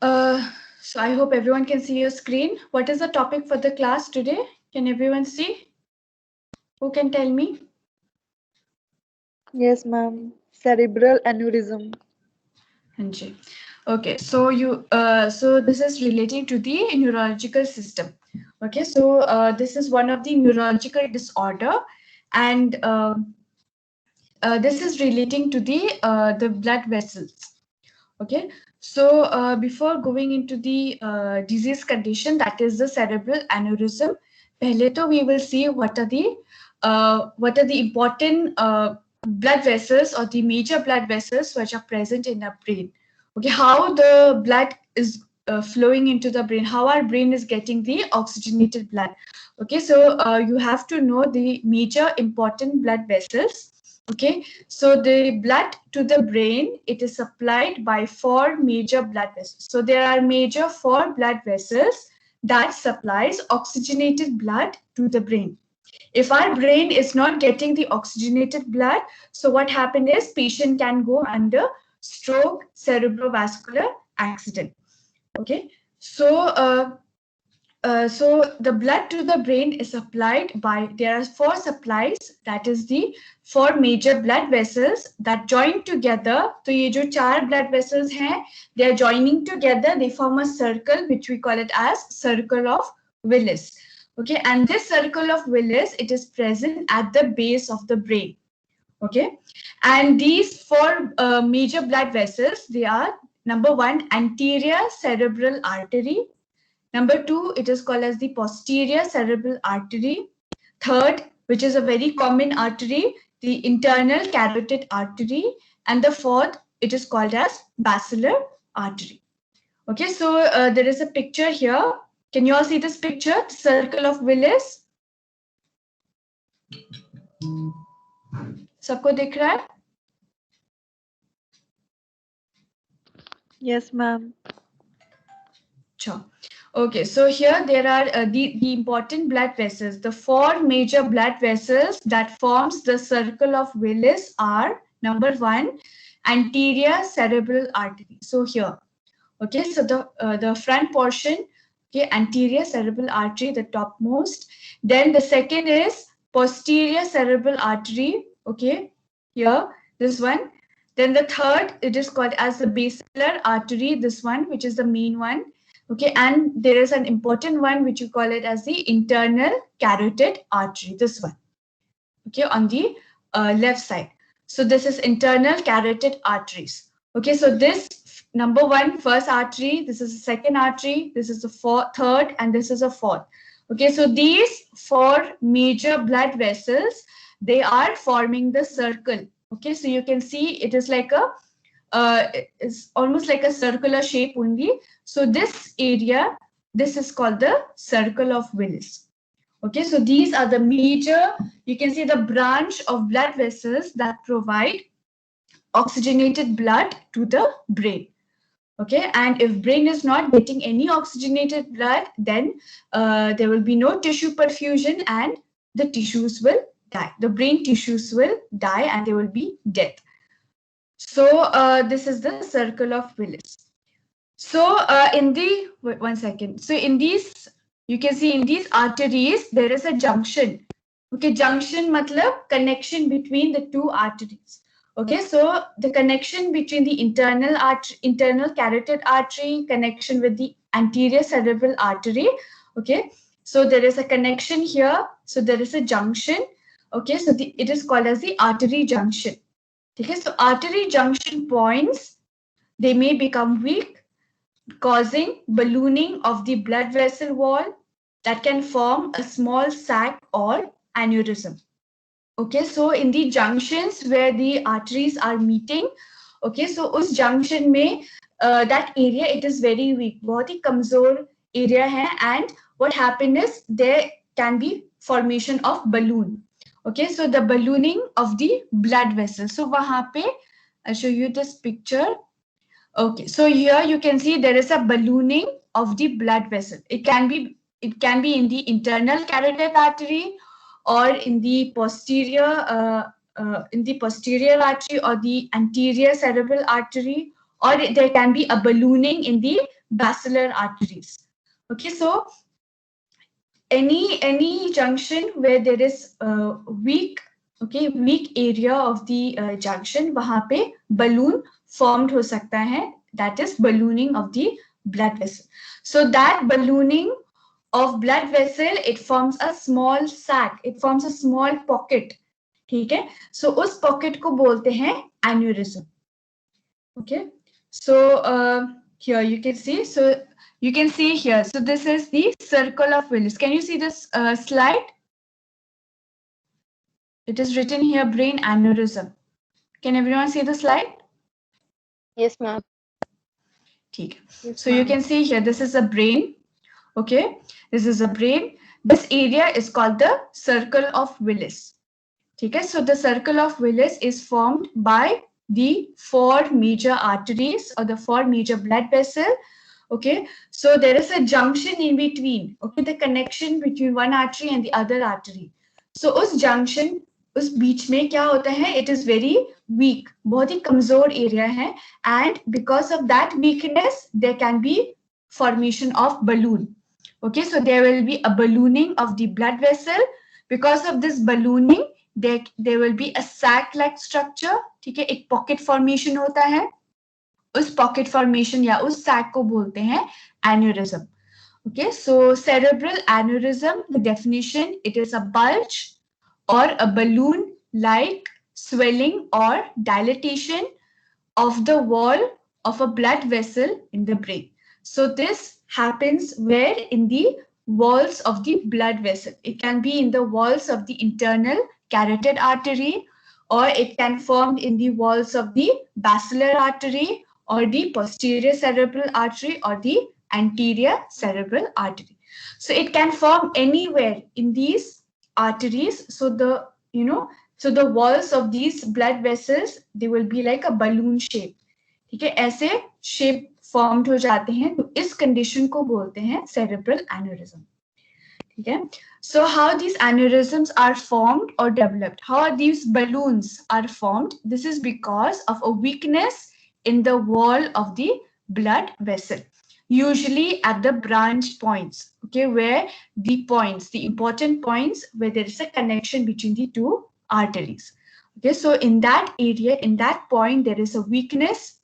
So I hope everyone can see your screen. What is the topic for the class today? Can everyone see? Who can tell me? Yes, ma'am. Cerebral aneurysm. Anji. Okay, so this is relating to the neurological system. Okay, so this is one of the neurological disorder, and this is relating to the blood vessels. Okay, so before going into the disease condition, that is the cerebral aneurysm, pehle to we will see what are the important blood vessels or the major blood vessels which are present in our brain. Okay, how the blood is flowing into the brain, how our brain is getting the oxygenated blood. Okay, so you have to know the major important blood vessels. Okay, so the blood to the brain, it is supplied by four major blood vessels. So there are major four blood vessels that supplies oxygenated blood to the brain. If our brain is not getting the oxygenated blood, so what happens is patient can go under stroke, cerebrovascular accident. Okay, so the blood to the brain is supplied by, there are four supplies, that is the four major blood vessels that join together. So ये जो चार blood vessels हैं, they are joining together, they form a circle which we call it as circle of Willis. Okay, and this circle of Willis, it is present at the base of the brain. Okay, and these four major blood vessels, they are: number one, anterior cerebral artery; number two, it is called as the posterior cerebral artery; third, which is a very common artery, the internal carotid artery; and the fourth, it is called as basilar artery. Okay, so there is a picture here. Can you all see this picture, circle of Willis? सबको दिख रहा है? Yes, ma'am. Sure. Okay, so here there are the important blood vessels. The four major blood vessels that forms the circle of Willis are: number one, anterior cerebral artery. So here, okay, so the front portion, okay, anterior cerebral artery, the topmost. Then the second is posterior cerebral artery. Okay, here, this one. Then the third, it is called as the basilar artery, this one, which is the main one. Okay, and there is an important one which you call it as the internal carotid artery, this one. Okay, on the left side. So this is internal carotid arteries. Okay, so this number one, first artery, this is the second artery, this is the third, and this is a fourth. Okay, so these four major blood vessels, they are forming the circle. Okay, so you can see it is like a it's almost like a circular shape only. So this area, this is called the circle of Willis. Okay, so these are the major, you can see the branch of blood vessels that provide oxygenated blood to the brain. Okay, and if brain is not getting any oxygenated blood, then there will be no tissue perfusion and the tissues will die. The brain tissues will die and there will be death. So this is the circle of Willis. So in the, wait, 1 second. So in these, you can see in these arteries, there is a junction. Okay, junction matlab connection between the two arteries. Okay, so the connection between the internal artery, internal carotid artery, connection with the anterior cerebral artery. Okay, so there is a connection here. So there is a junction. Okay, so it is called as the artery junction. Okay, so artery junction points, they may become weak, causing ballooning of the blood vessel wall that can form a small sac or aneurysm. Okay, so in the junctions where the arteries are meeting, okay, so उस junction में that area, it is very weak, बहुत ही कमजोर area है, and what happen is there can be formation of balloon. Okay, so the ballooning of the blood vessel. So वहाँ पे I'll show you this picture. Okay, so here you can see there is a ballooning of the blood vessel. It can be in the internal carotid artery or in the posterior artery or the anterior cerebral artery or there can be a ballooning in the basilar arteries. Okay, so any junction where there is weak area of the junction, वहाँ पे balloon formed हो सकता है, that is ballooning of the blood vessel. So that ballooning of blood vessel, it forms a small sac, it forms a small pocket. ठीक है, so उस pocket को बोलते हैं aneurysm. Okay, so here you can see, so you can see here, so this is the circle of Willis. Can you see this slide? It is written here, brain aneurysm. Can everyone see the slide? Yes, ma'am. Yes, so you can see here, this is a brain. Okay, this is a brain. This area is called the circle of Willis. Okay, so the circle of Willis is formed by the 4 major arteries or the 4 major blood vessels. Okay, so there is a junction in between. Okay, the connection between one artery and the other artery. So उस junction, उस बीच में क्या होता है? It is very weak, बहुत ही कमजोर area है, and because of that weakness, there can be formation of balloon. Okay, so there will be a ballooning of the blood vessel. Because of this ballooning, there will be a sac-like structure. ठीक है, एक pocket formation होता है. उस pocket formation या उस sac को बोलते हैं aneurysm. Okay, so cerebral aneurysm, the definition, it is a bulge or a balloon-like swelling or dilatation of the wall of a blood vessel in the brain. So this happens where? In the walls of the blood vessel. It can be in the walls of the internal carotid artery, or it can form in the walls of the basilar artery, or the posterior cerebral artery, or the anterior cerebral artery. So it can form anywhere in these arteries. So the so the walls of these blood vessels, they will be like a balloon shape. ठीक है, ऐसे shape formed हो जाते हैं, तो इस condition को बोलते हैं cerebral aneurysm. ठीक है, so how these aneurysms are formed or developed? How these balloons are formed? This is because of a weakness in the wall of the blood vessel, usually at the branch points. Okay, where the points, the important points where there is a connection between the 2 arteries. Okay, so in that area, in that point, there is a weakness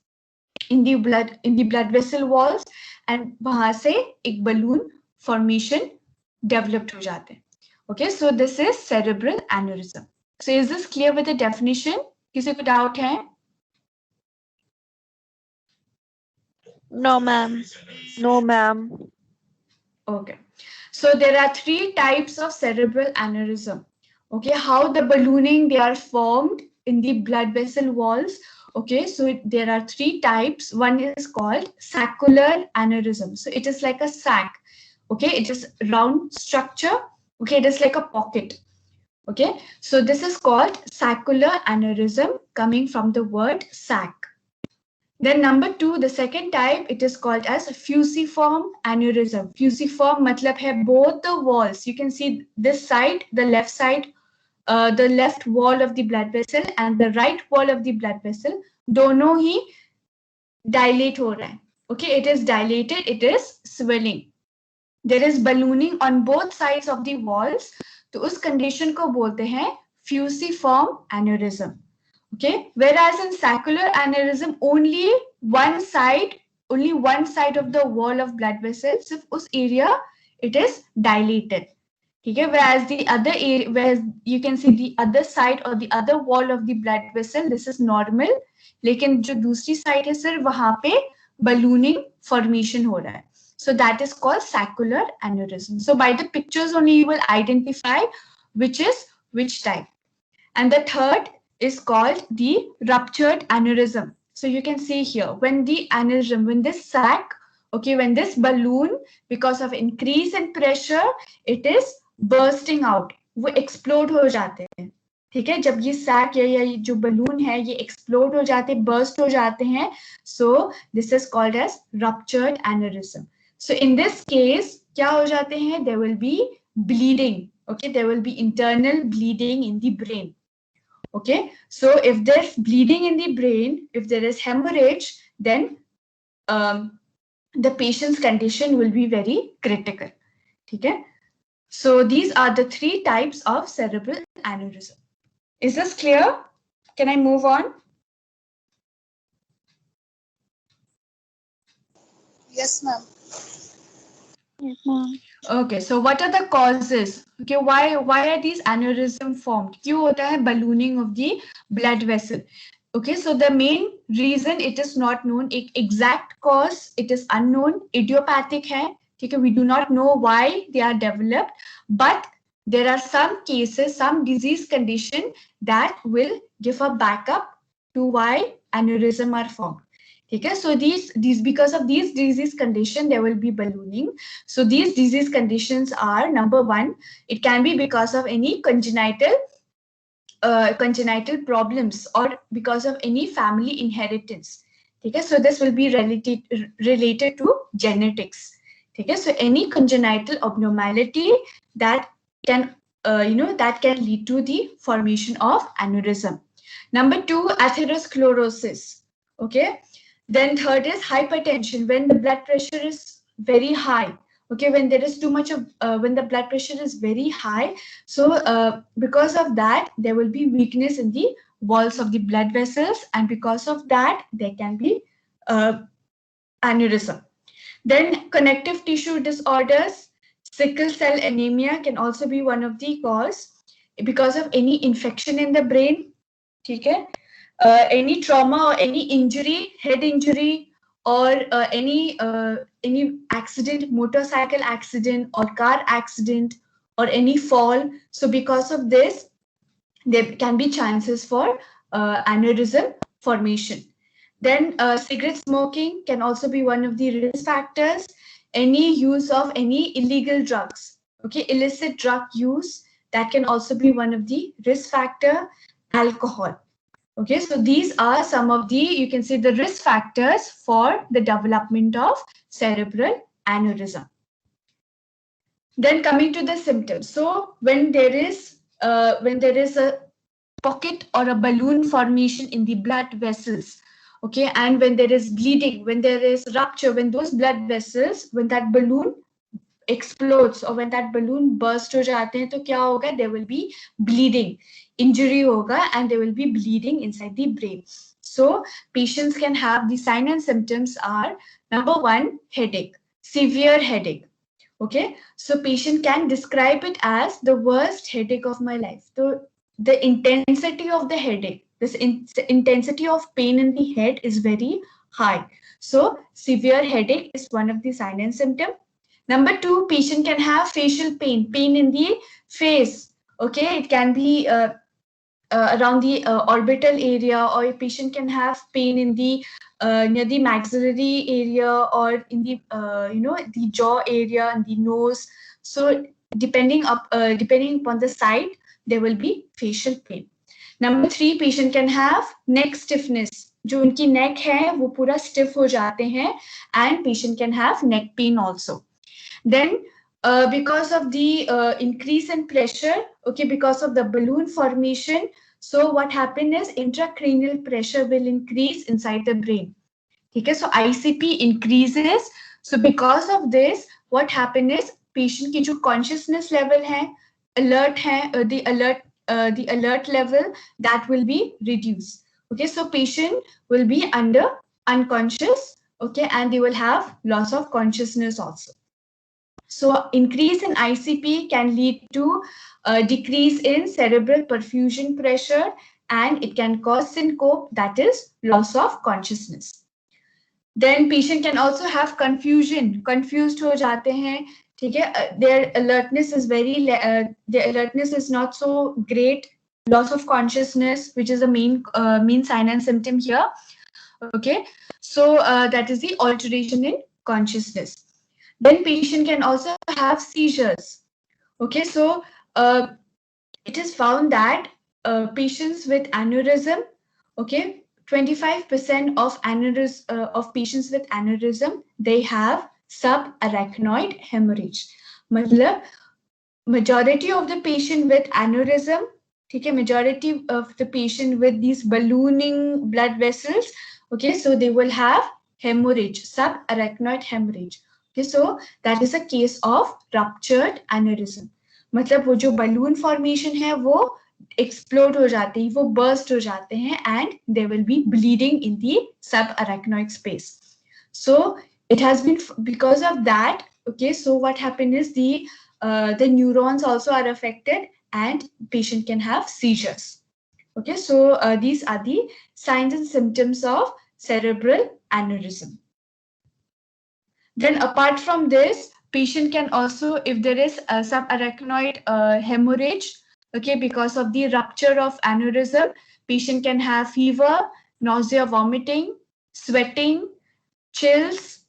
in the blood vessel walls, and वहां से एक balloon formation developed हो जाते हैं. Okay, so this is cerebral aneurysm. So is this clear with the definition? किसी को doubt है? No, ma'am. No, ma'am. Okay, so there are 3 types of cerebral aneurysm. Okay, how the ballooning, they are formed in the blood vessel walls. Okay, so there are 3 types. One is called saccular aneurysm. So it is like a sac. Okay, it is round structure. Okay, it is like a pocket. Okay, so this is called saccular aneurysm, coming from the word sac. Then number 2, the second type, it is called as fusiform aneurysm. Fusiform matlab hai both the walls. You can see this side, the left side, the left wall of the blood vessel and the right wall of the blood vessel, dono hi dilate ho raha hai. Okay, it is dilated, it is swelling. There is ballooning on both sides of the walls. तो उस condition को बोलते हैं fusiform aneurysm. Okay, whereas in saccular aneurysm, only one side of the wall of blood vessel, सिर्फ उस area, it is dilated. Okay, whereas the other area, where you can see the other side or the other wall of the blood vessel, this is normal. लेकिन जो दूसरी side है sir, वहाँ पे ballooning formation हो रहा है. So that is called saccular aneurysm. So by the pictures only you will identify which is which type. And the third is called the ruptured aneurysm. So you can see here, when the aneurysm, when this sac, okay, when this balloon, because of increase in pressure, it is bursting out. वो explode हो जाते हैं. ठीक है, जब ये sac या जो balloon है, ये explode हो जाते हैं, burst हो जाते हैं. So this is called as ruptured aneurysm. So in this case, क्या हो जाते हैं? There will be bleeding. Okay, there will be internal bleeding in the brain. Okay, so if there's bleeding in the brain, if there is hemorrhage, then the patient's condition will be very critical. Okay? So these are the 3 types of cerebral aneurysm. Is this clear? Can I move on? Yes, ma'am. Yes, ma'am. Okay, so what are the causes? Okay, why are these aneurysm formed? क्यों होता है ballooning of the blood vessel? Okay, so the main reason it is not known, exact cause it is unknown, idiopathic है, ठीक है, we do not know why they are developed, but there are some cases, some disease condition that will give a backup to why aneurysm are formed. Okay, so these because of these disease condition there will be ballooning. So these disease conditions are, number 1, it can be because of any congenital problems or because of any family inheritance. Okay, so this will be related to genetics. Okay, so any congenital abnormality that can that can lead to the formation of aneurysm. Number 2, atherosclerosis. Okay, then third is hypertension, when the blood pressure is very high. Okay, when there is too much of when the blood pressure is very high, so because of that there will be weakness in the walls of the blood vessels, and because of that there can be aneurysm. Then connective tissue disorders, sickle cell anemia can also be one of the cause because of any infection in the brain. Okay, any trauma or any injury, head injury, or any accident, motorcycle accident or car accident, or any fall. So because of this, there can be chances for aneurysm formation. Then cigarette smoking can also be one of the risk factors. Any use of any illegal drugs, okay, illicit drug use, that can also be one of the risk factor. Alcohol. Okay, so these are some of the, you can say, the risk factors for the development of cerebral aneurysm. Then coming to the symptoms. So when there is a pocket or a balloon formation in the blood vessels, okay, and when there is bleeding, when there is rupture, when those blood vessels, when that balloon explodes or when that balloon burst हो जाते हैं, तो क्या होगा? There will be bleeding, injury होगा, and there will be bleeding inside the brain. So patients can have, the sign and symptoms are, number 1, headache, severe headache. Okay, so patient can describe it as the worst headache of my life. So the intensity of the headache, this intensity of pain in the head is very high. So severe headache is one of the sign and symptom. Number 2, patient can have facial pain, pain in the face. Okay, it can be around the orbital area, or a patient can have pain in the near the maxillary area, or in the the jaw area and the nose. So depending upon the site, there will be facial pain. Number 3, patient can have neck stiffness. जो उनकी neck है वो पूरा stiff हो जाते हैं, and patient can have neck pain also. Then because of the increase in pressure, okay, because of the balloon formation, so what happens is intracranial pressure will increase inside the brain. Okay, so ICP increases. So because of this, what happens is patient की जो consciousness level है, alert है, the alert level, that will be reduced. Okay, so patient will be under unconscious, okay, and they will have loss of consciousness also. So increase in ICP can lead to a decrease in cerebral perfusion pressure, and it can cause syncope, that is loss of consciousness. Then patient can also have confusion, confused हो जाते हैं, ठीक है, their alertness is their alertness is not so great, loss of consciousness, which is the main sign and symptom here. Okay, so that is the alteration in consciousness. Then patient can also have seizures. Okay, so it is found that patients with aneurysm, okay, 25% of patients with aneurysm, they have subarachnoid hemorrhage. मतलब majority of the patient with aneurysm, ठीक है, majority of the patient with these ballooning blood vessels, Okay, so they will have hemorrhage, subarachnoid hemorrhage. Okay, so that is a case of ruptured aneurysm. मतलब वो जो balloon formation है वो explode हो जाते हैं, वो burst हो जाते हैं, and there will be bleeding in the subarachnoid space. So it has been because of that. Okay, so what happened is the neurons also are affected, and patient can have seizures. Okay, so these are the signs and symptoms of cerebral aneurysm. Then apart from this, patient can also, if there is a subarachnoid hemorrhage, okay, because of the rupture of aneurysm, patient can have fever, nausea, vomiting, sweating, chills,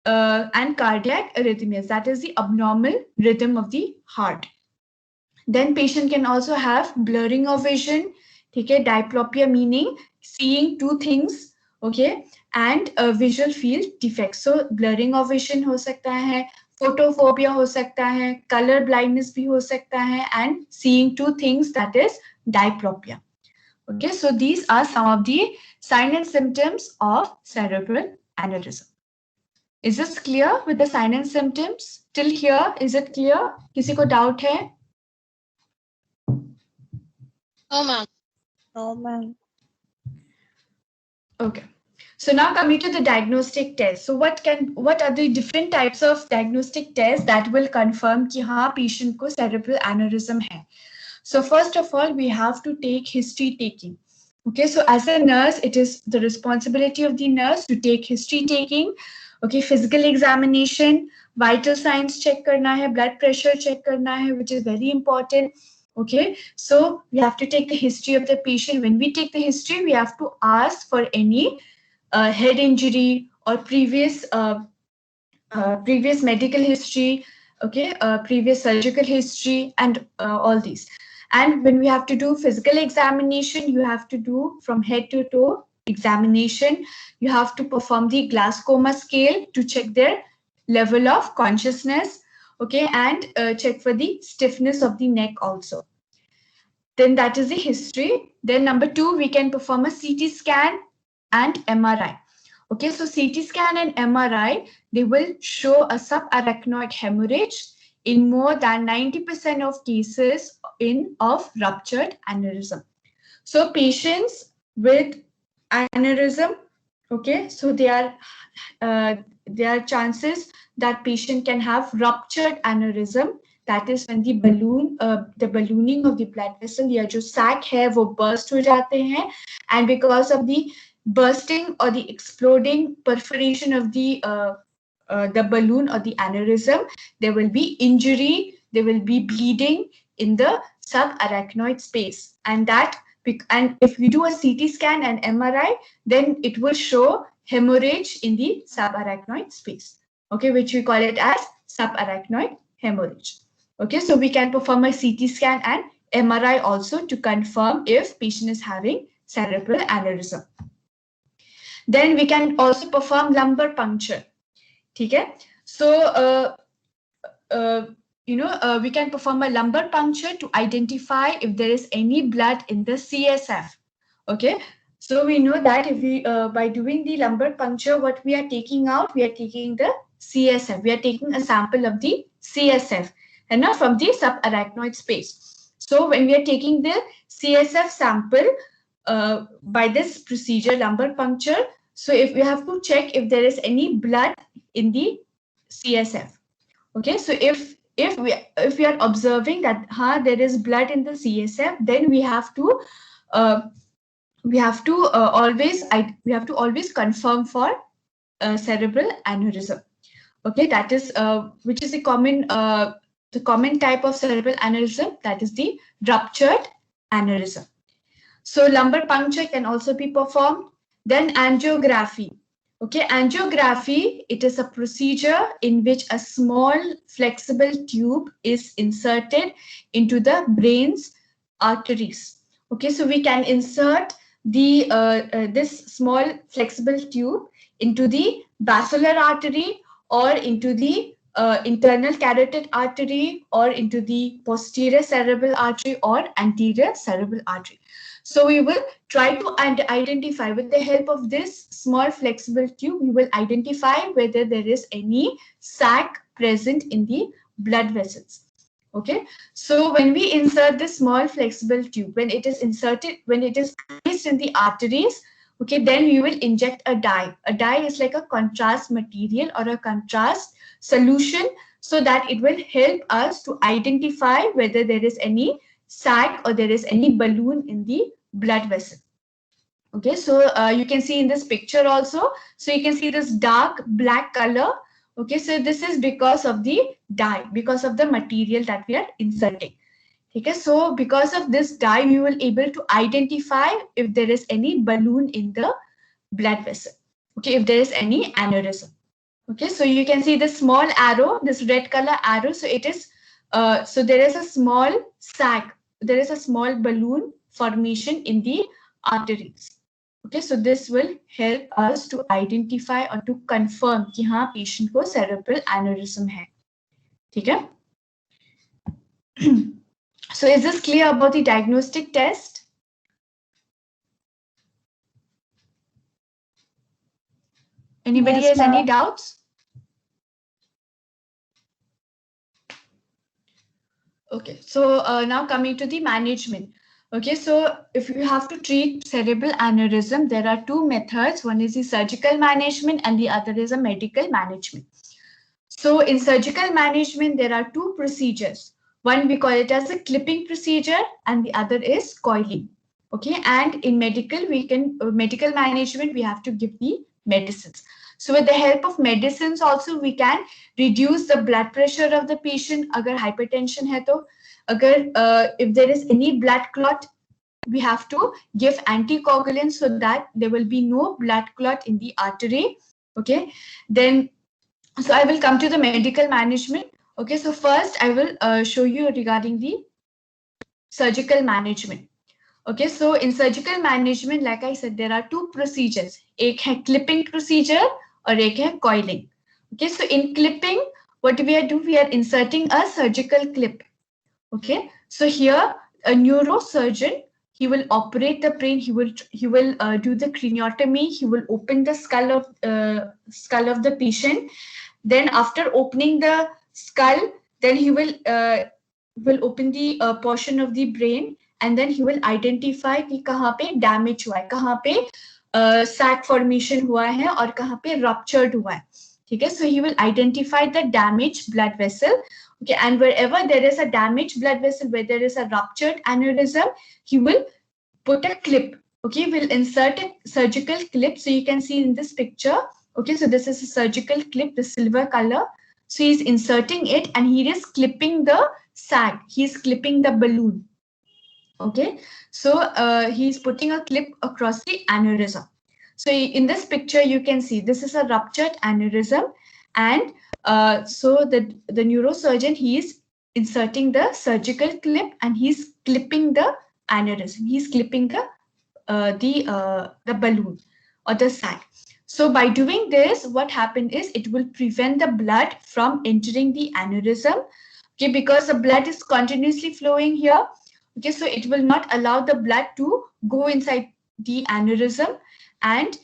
and cardiac arrhythmias. That is the abnormal rhythm of the heart. Then patient can also have blurring of vision, okay, diplopia meaning seeing two things, okay, and visual field defects. So blurring of vision हो सकता है, photophobia हो सकता है, color blindness भी हो सकता है, and seeing two things, that is diplopia. Okay, so these are some of the signs and symptoms of cerebral aneurysm. Is this clear with the signs and symptoms? Till here, is it clear? किसी को doubt है? No, ma'am. No, ma'am. Okay. So now coming to the diagnostic test. So what are the different types of diagnostic tests that will confirm कि हाँ patient को cerebral aneurysm है? So first of all, we have to take history taking. Okay, so as a nurse, it is the responsibility of the nurse to take history taking. Okay, physical examination, vital signs check करना है, blood pressure check करना है, which is very important. Okay, so we have to take the history of the patient. When we take the history, we have to ask for any head injury or previous medical history, okay, previous surgical history, and all these. And when we have to do physical examination, you have to do from head to toe examination. You have to perform the Glasgow scale to check their level of consciousness, okay, and check for the stiffness of the neck also. Then that is the history. Then number 2, we can perform a CT scan and MRI. Okay, so CT scan and MRI, they will show a subarachnoid hemorrhage in more than 90% of cases of ruptured aneurysm. So patients with aneurysm, okay, so there are chances that patient can have ruptured aneurysm. That is when the ballooning of the blood vessel, या जो sac है वो burst हो जाते हैं, and because of the bursting or the exploding perforation of the balloon or the aneurysm, there will be injury, there will be bleeding in the subarachnoid space, and if we do a CT scan and MRI, then it will show hemorrhage in the subarachnoid space, okay, which we call it as subarachnoid hemorrhage. Okay, so we can perform a CT scan and MRI also to confirm if patient is having cerebral aneurysm. Then we can also perform lumbar puncture. Okay, so we can perform a lumbar puncture to identify if there is any blood in the CSF. Okay, so we know that if we by doing the lumbar puncture, what we are taking out, we are taking the CSF. We are taking a sample of the CSF and not from the subarachnoid space. So when we are taking the CSF sample by this procedure, lumbar puncture, so if we have to check if there is any blood in the CSF. Okay, so if we are observing that there is blood in the CSF, then we have to always confirm for cerebral aneurysm. Okay, that is which is the common type of cerebral aneurysm, that is the ruptured aneurysm. So lumbar puncture can also be performed. Then angiography. Okay, angiography, it is a procedure in which a small flexible tube is inserted into the brain's arteries. Okay, so we can insert the this small flexible tube into the basilar artery or into the internal carotid artery or into the posterior cerebral artery or anterior cerebral artery. So we will try to identify with the help of this small flexible tube, we will identify whether there is any sac present in the blood vessels. Okay, so when we insert this small flexible tube, when it is inserted, when it is placed in the arteries, okay, then we will inject a dye. A dye is like a contrast material or a contrast solution, so that it will help us to identify whether there is any sac or there is any balloon in the blood vessel. Okay, so you can see in this picture also, so you can see this dark black color. Okay, so this is because of the dye, because of the material that we are inserting. Okay, so because of this dye, we will able to identify if there is any balloon in the blood vessel. Okay, if there is any aneurysm. Okay, so you can see the small arrow, this red color arrow. So it is, so there is a small sac, there is a small balloon formation in the arteries. Okay, so this will help us to identify or to confirm कि हाँ patient को cerebral aneurysm है. ठीक है? So is this clear about the diagnostic test? Anybody Yes, has any ma'am. doubts? Okay, so now coming to the management. Okay, so if you have to treat cerebral aneurysm, there are two methods. One is the surgical management and the other is a medical management. So in surgical management, there are two procedures. One we call it as a clipping procedure and the other is coiling. Okay, and in medical, we can medical management, we have to give the medicines. So with the help of medicines also, we can reduce the blood pressure of the patient. Agar hypertension hai to, agar if there is any blood clot, we have to give anticoagulants so that there will be no blood clot in the artery. Okay, then so I will come to the medical management. Okay, so first I will show you regarding the surgical management. Okay, so in surgical management, like I said, there are two procedures. एक है clipping procedure और एक है coiling. Okay, so in clipping, what we are doing, we are inserting a surgical clip. Okay, so here a neurosurgeon, he will operate the brain. He will do the craniotomy. He will open the skull of the patient. Then after opening the skull, then he will open the portion of the brain, and then he will identify कि कहाँ पे damage हुआ है, कहाँ पे sac formation हुआ है और कहाँ पे ruptured हुआ है. ठीक है, so he will identify the damaged blood vessel. Okay, and wherever there is a damaged blood vessel, where there is a ruptured aneurysm, he will put a clip. Okay, we'll insert a surgical clip. So you can see in this picture. Okay, so this is a surgical clip, the silver color. So he's inserting it and he is clipping the sac. He's clipping the balloon. Okay, so he's putting a clip across the aneurysm. So in this picture, you can see this is a ruptured aneurysm, and so the neurosurgeon, he is inserting the surgical clip and he's clipping the aneurysm. He's clipping the balloon or the sac. So by doing this, what happened is it will prevent the blood from entering the aneurysm. Okay, because the blood is continuously flowing here. Okay, so it will not allow the blood to go inside the aneurysm and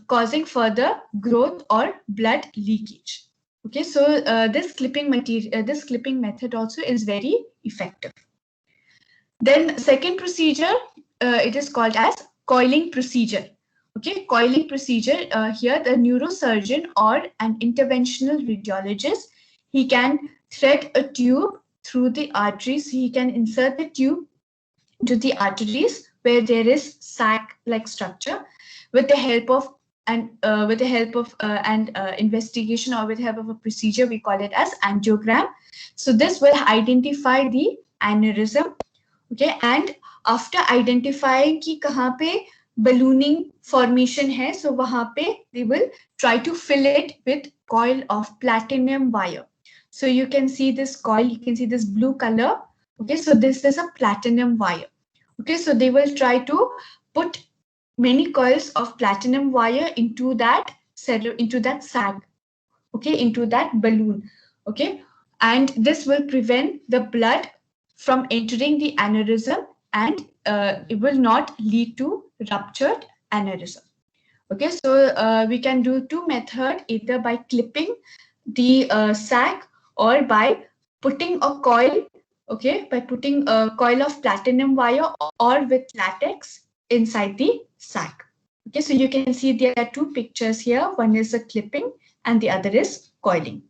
causing further growth or blood leakage. Okay, so this clipping method also is very effective. Then second procedure, it is called as coiling procedure. Okay, coiling procedure. Here the neurosurgeon or an interventional radiologist, he can thread a tube through the arteries. He can insert the tube to the arteries where there is sac-like structure with the help of investigation, or with the help of a procedure, we call it as angiogram. So this will identify the aneurysm. Okay, and after identifying कि कहाँ पे ballooning formation है, so वहाँ पे they will try to fill it with coil of platinum wire. So you can see this coil, you can see this blue color. Okay, so this is a platinum wire. Okay, so they will try to put many coils of platinum wire into that sac. Okay, into that balloon. Okay, and this will prevent the blood from entering the aneurysm and it will not lead to ruptured aneurysm. Okay, so we can do two methods, either by clipping the sac or by putting a coil, okay, by putting a coil of platinum wire or with latex inside the sac. Okay, so you can see there are two pictures here. One is a clipping and the other is coiling.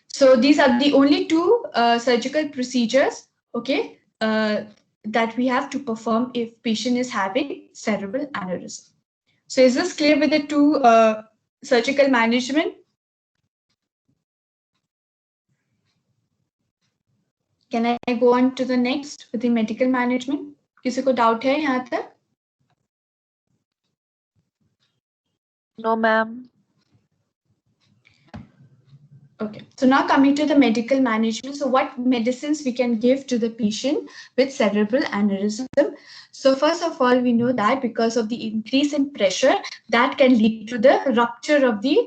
So these are the only two surgical procedures, okay, that we have to perform if patient is having cerebral aneurysm. So is this clear with the two surgical management? Can I go on to the next with the medical management? किसी को doubt है यहाँ तक? No, ma'am. Okay, so now coming to the medical management. So what medicines we can give to the patient with cerebral aneurysm? So first of all, we know that because of the increase in pressure, that can lead to the rupture of the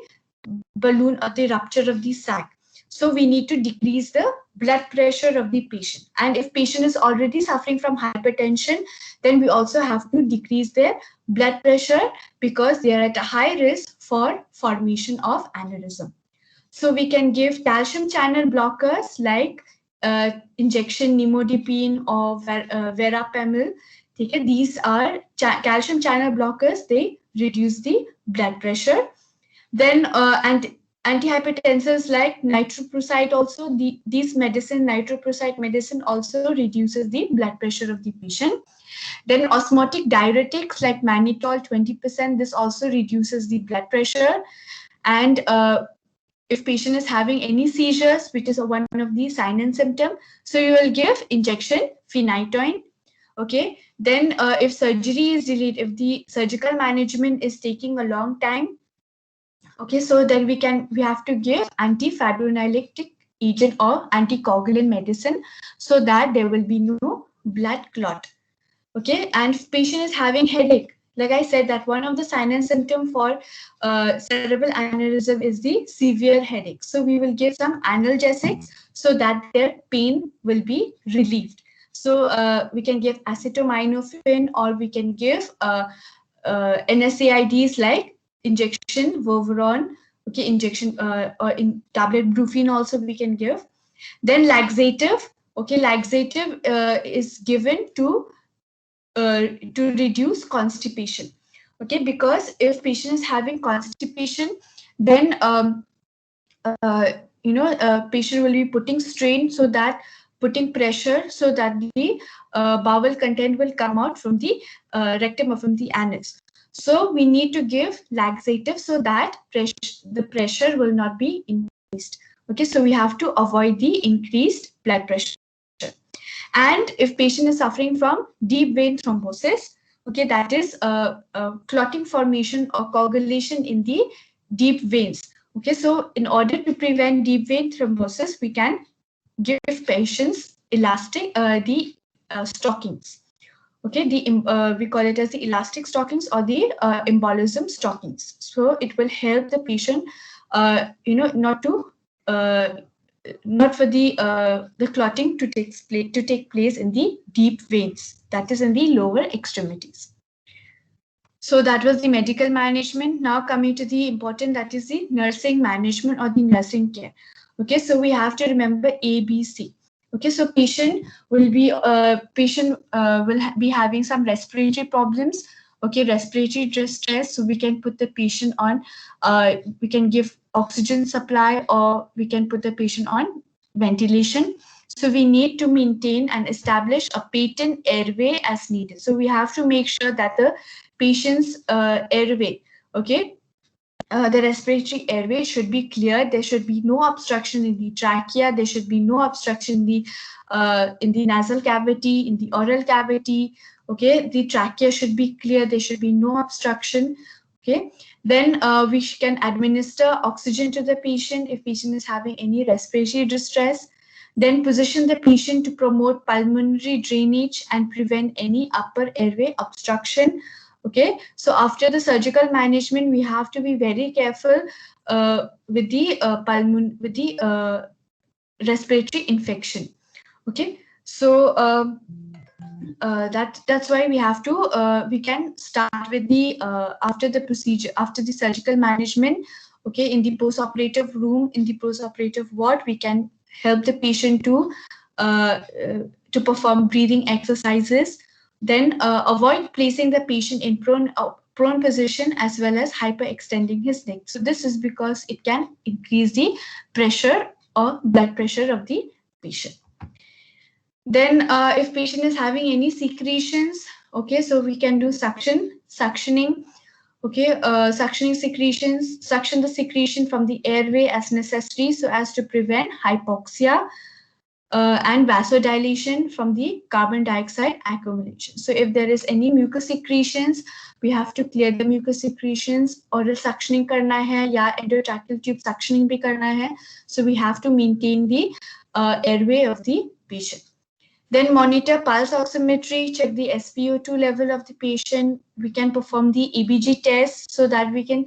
balloon or the rupture of the sac. So we need to decrease the blood pressure of the patient. And if patient is already suffering from hypertension, then we also have to decrease their blood pressure because they are at a high risk for formation of aneurysm. So we can give calcium channel blockers like injection nimodipine or verapamil. Okay, these are calcium channel blockers. They reduce the blood pressure. Then antihypertensives like nitroprusside also. These medicine, nitroprusside medicine also reduces the blood pressure of the patient. Then osmotic diuretics like mannitol 20%. This also reduces the blood pressure. And if patient is having any seizures, which is one of the sign and symptom, so you will give injection phenytoin. Okay, then if surgery is delayed, if the surgical management is taking a long time, okay, so then we have to give antifibrinolytic agent or anticoagulant medicine so that there will be no blood clot. Okay, and if patient is having headache, like I said, that one of the sign and symptom for cerebral aneurysm is the severe headache. So we will give some analgesics so that their pain will be relieved. So we can give acetaminophen, or we can give NSAIDs like injection Voveron, okay, injection or in tablet Brufen also we can give. Then laxative, okay, laxative is given to reduce constipation. Okay, because if patient is having constipation, then patient will be putting strain, so that putting pressure so that the bowel content will come out from the rectum or from the anus. So we need to give laxative so that the pressure will not be increased. Okay, so we have to avoid the increased blood pressure. And if patient is suffering from deep vein thrombosis, okay, that is clotting formation or coagulation in the deep veins. Okay, so in order to prevent deep vein thrombosis, we can give patients elastic stockings. Okay, we call it as the elastic stockings or the embolism stockings. So it will help the patient, not for the clotting to take place in the deep veins, that is in the lower extremities. So that was the medical management. Now coming to the important, that is the nursing management or the nursing care. Okay, so we have to remember ABC. Okay, so patient will be having some respiratory problems. Okay, respiratory distress. So we can put the patient on. We can give oxygen supply, or we can put the patient on ventilation. So we need to maintain and establish a patent airway as needed. So we have to make sure that the patient's airway, okay, the respiratory airway should be clear. There should be no obstruction in the trachea. There should be no obstruction in the nasal cavity, in the oral cavity. Okay, the trachea should be clear. There should be no obstruction. Okay, then we can administer oxygen to the patient if patient is having any respiratory distress. Then position the patient to promote pulmonary drainage and prevent any upper airway obstruction. Okay, so after the surgical management, we have to be very careful with the respiratory infection. Okay, so that's why we have to we can start with the after the procedure, after the surgical management. Okay, in the post-operative room, in the post-operative ward, we can help the patient to perform breathing exercises. Then avoid placing the patient in prone position as well as hyperextending his neck. So this is because it can increase the pressure or blood pressure of the patient. Then if patient is having any secretions, okay, so we can do suctioning. Okay, suctioning secretions, suction the secretion from the airway as necessary so as to prevent hypoxia and vasodilation from the carbon dioxide accumulation. So if there is any mucus secretions, we have to clear the mucus secretions. Oral suctioning karna hai ya endotracheal tube suctioning bhi karna hai. So we have to maintain the airway of the patient. Then monitor pulse oximetry, check the SpO2 level of the patient. We can perform the EBG test so that we can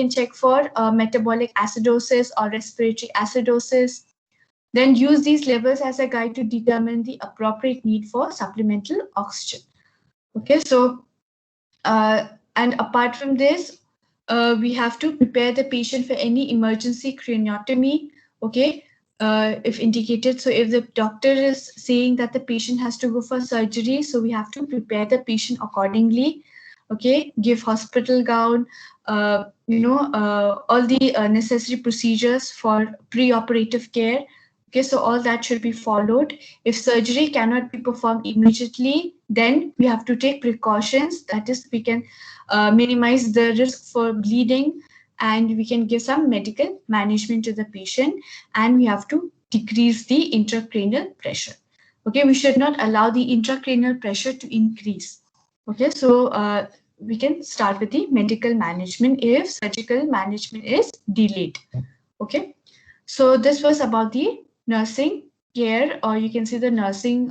check for metabolic acidosis or respiratory acidosis. Then use these levels as a guide to determine the appropriate need for supplemental oxygen. Okay, so and apart from this, we have to prepare the patient for any emergency craniotomy. Okay. If indicated, so if the doctor is saying that the patient has to go for surgery, so we have to prepare the patient accordingly. Okay, give hospital gown, all the necessary procedures for pre-operative care. Okay, so all that should be followed. If surgery cannot be performed immediately, then we have to take precautions. That is, we can minimize the risk for bleeding, and we can give some medical management to the patient, and we have to decrease the intracranial pressure. Okay, we should not allow the intracranial pressure to increase. Okay, so we can start with the medical management if surgical management is delayed. Okay, so this was about the nursing care, or you can see the nursing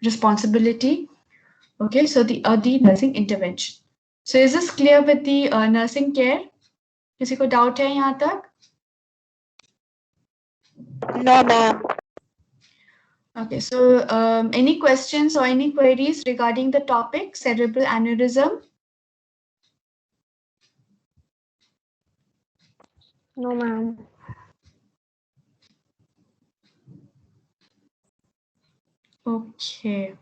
responsibility. Okay, so the nursing intervention. So is this clear with the nursing care? किसी को doubt है यहाँ तक? No, ma'am. Okay, so any questions or any queries regarding the topic cerebral aneurysm? No, ma'am. Okay.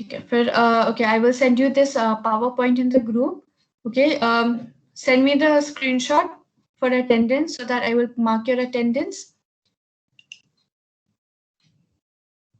Okay, I will send you this PowerPoint in the group. Okay, send me the screenshot for attendance so that I will mark your attendance.